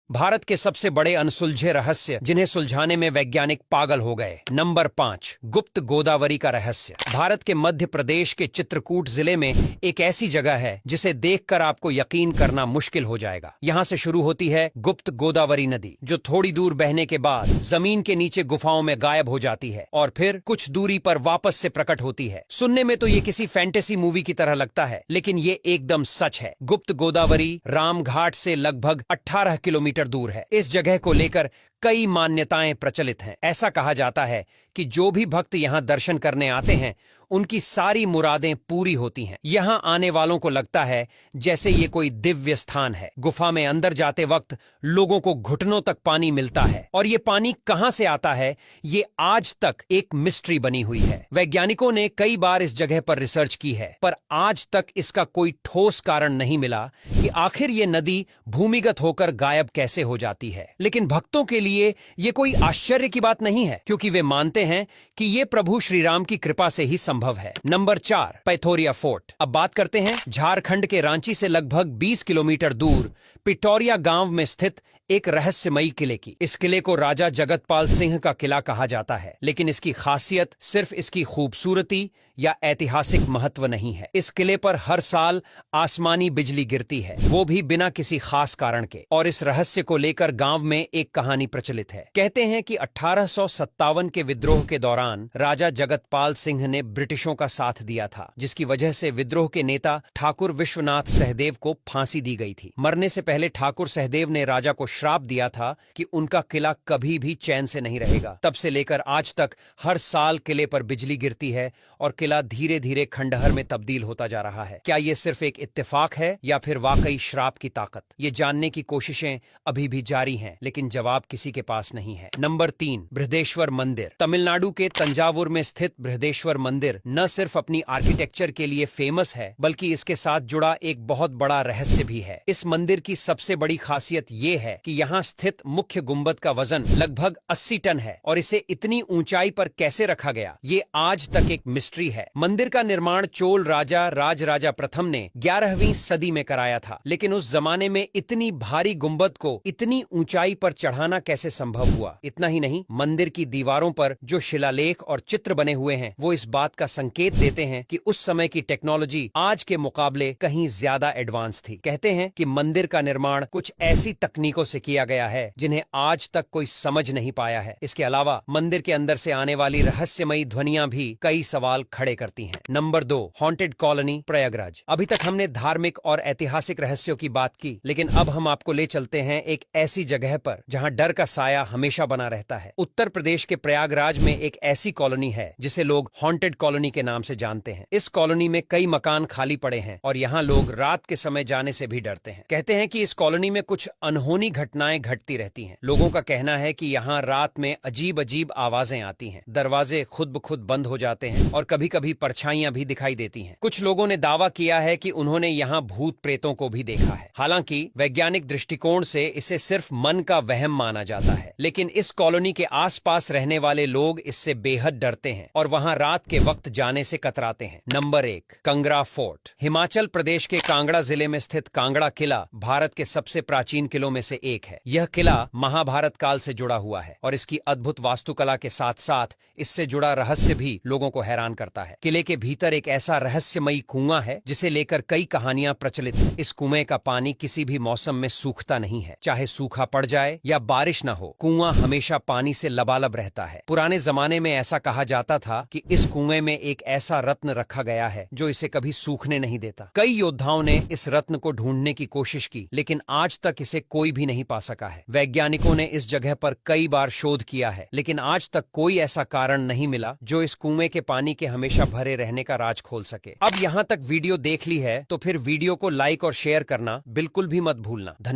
भारत के सबसे बड़े अनसुलझे रहस्य जिन्हें सुलझाने में वैज्ञानिक पागल हो गए। नंबर 5, गुप्त गोदावरी का रहस्य। भारत के मध्य प्रदेश के चित्रकूट जिले में एक ऐसी जगह है जिसे देखकर आपको यकीन करना मुश्किल हो जाएगा। यहाँ से शुरू होती है गुप्त गोदावरी नदी, जो थोड़ी दूर बहने के बाद जमीन के नीचे गुफाओं में गायब हो जाती है और फिर कुछ दूरी पर वापस से प्रकट होती है। सुनने में तो ये किसी फैंटेसी मूवी की तरह लगता है, लेकिन ये एकदम सच है। गुप्त गोदावरी रामघाट से लगभग 18 किलोमीटर दूर है। इस जगह को लेकर कई मान्यताएं प्रचलित हैं। ऐसा कहा जाता है कि जो भी भक्त यहां दर्शन करने आते हैं उनकी सारी मुरादें पूरी होती हैं। यहां आने वालों को लगता है जैसे ये कोई दिव्य स्थान है। गुफा में अंदर जाते वक्त लोगों को घुटनों तक पानी मिलता है और ये पानी कहां से आता है, ये आज तक एक मिस्ट्री बनी हुई है। वैज्ञानिकों ने कई बार इस जगह पर रिसर्च की है, पर आज तक इसका कोई ठोस कारण नहीं मिला कि आखिर ये नदी भूमिगत होकर गायब कैसे हो जाती है। लेकिन भक्तों के लिए ये कोई आश्चर्य की बात नहीं है, क्योंकि वे मानते हैं कि ये प्रभु श्री राम की कृपा से ही संभव है। Number 4, Pathoria fort. अब बात करते हैं झारखंड के रांची से लगभग 20 किलोमीटर दूर पिटौरिया गांव में स्थित एक रहस्यमयी किले की। इस किले को राजा जगतपाल सिंह का किला कहा जाता है, लेकिन इसकी खासियत सिर्फ इसकी खूबसूरती या ऐतिहासिक महत्व नहीं है। इस किले पर हर साल आसमानी बिजली गिरती है, वो भी बिना किसी खास कारण के। और इस रहस्य को लेकर गांव में एक कहानी प्रचलित है। कहते हैं कि 1857 के विद्रोह के दौरान राजा जगतपाल सिंह ने ब्रिटिशों का साथ दिया था, जिसकी वजह से विद्रोह के नेता ठाकुर विश्वनाथ सहदेव को फांसी दी गई थी। मरने से पहले ठाकुर सहदेव ने राजा को श्राप दिया था कि उनका किला कभी भी चैन से नहीं रहेगा। तब से लेकर आज तक हर साल किले पर बिजली गिरती है और किला धीरे धीरे खंडहर में तब्दील होता जा रहा है। क्या ये सिर्फ एक इत्तेफाक है या फिर वाकई श्राप की ताकत? ये जानने की कोशिशें अभी भी जारी हैं, लेकिन जवाब किसी के पास नहीं है। नंबर 3, बृहदेश्वर मंदिर। तमिलनाडु के तंजावुर में स्थित बृहदेश्वर मंदिर न सिर्फ अपनी आर्किटेक्चर के लिए फेमस है, बल्कि इसके साथ जुड़ा एक बहुत बड़ा रहस्य भी है। इस मंदिर की सबसे बड़ी खासियत ये है कि यहाँ स्थित मुख्य गुंबद का वजन लगभग 80 टन है और इसे इतनी ऊंचाई पर कैसे रखा गया, ये आज तक एक मिस्ट्री है। मंदिर का निर्माण चोल राजा राजराजा प्रथम ने 11वीं सदी में कराया था, लेकिन उस जमाने में इतनी भारी गुंबद को इतनी ऊंचाई पर चढ़ाना कैसे संभव हुआ? इतना ही नहीं, मंदिर की दीवारों पर जो शिलालेख और चित्र बने हुए हैं वो इस बात का संकेत देते हैं कि उस समय की टेक्नोलॉजी आज के मुकाबले कहीं ज्यादा एडवांस थी। कहते हैं कि मंदिर का निर्माण कुछ ऐसी तकनीकों से किया गया है जिन्हें आज तक कोई समझ नहीं पाया है। इसके अलावा मंदिर के अंदर से आने वाली रहस्यमयी ध्वनियां भी कई सवाल खड़े करती हैं। Number 2, haunted colony Prayagraj. अभी तक हमने धार्मिक और ऐतिहासिक रहस्यों की बात की, लेकिन अब हम आपको ले चलते हैं एक ऐसी जगह पर जहां डर का साया हमेशा बना रहता है। उत्तर प्रदेश के प्रयागराज में एक ऐसी कॉलोनी है जिसे लोग हॉन्टेड कॉलोनी के नाम से जानते हैं। इस कॉलोनी में कई मकान खाली पड़े हैं और यहाँ लोग रात के समय जाने से भी डरते हैं। कहते हैं कि इस कॉलोनी में कुछ अनहोनी घटनाएं घटती रहती हैं। लोगों का कहना है कि यहाँ रात में अजीब अजीब आवाजें आती हैं, दरवाजे खुद ब खुद बंद हो जाते हैं और कभी कभी परछाइयां भी दिखाई देती हैं। कुछ लोगों ने दावा किया है कि उन्होंने यहाँ भूत प्रेतों को भी देखा है। हालांकि वैज्ञानिक दृष्टिकोण से इसे सिर्फ मन का वहम माना जाता है, लेकिन इस कॉलोनी के आसपास रहने वाले लोग इससे बेहद डरते हैं और वहां रात के वक्त जाने से कतराते हैं। Number 1, Kangra fort. हिमाचल प्रदेश के कांगड़ा जिले में स्थित कांगड़ा किला भारत के सबसे प्राचीन किलों में से एक है। यह किला महाभारत काल से जुड़ा हुआ है और इसकी अद्भुत वास्तुकला के साथ साथ इससे जुड़ा रहस्य भी लोगों को हैरान करता है। किले के भीतर एक ऐसा रहस्यमयी कुआं है जिसे लेकर कई कहानियां प्रचलित हैं। इस कुएं का पानी किसी भी मौसम में सूखता नहीं है, चाहे सूखा पड़ जाए या बारिश न हो, कुआं हमेशा पानी से लबालब रहता है। पुराने जमाने में ऐसा कहा जाता था कि इस कुएं में एक ऐसा रत्न रखा गया है जो इसे कभी सूखने नहीं देता। कई योद्धाओं ने इस रत्न को ढूंढने की कोशिश की, लेकिन आज तक इसे कोई भी नहीं पा सका है। वैज्ञानिकों ने इस जगह पर कई बार शोध किया है, लेकिन आज तक कोई ऐसा कारण नहीं मिला जो इस कुएं के पानी के हमेशा भरे रहने का राज खोल सके। अब यहाँ तक वीडियो देख ली है तो फिर वीडियो को लाइक और शेयर करना बिल्कुल भी मत भूलना। धन्यवाद।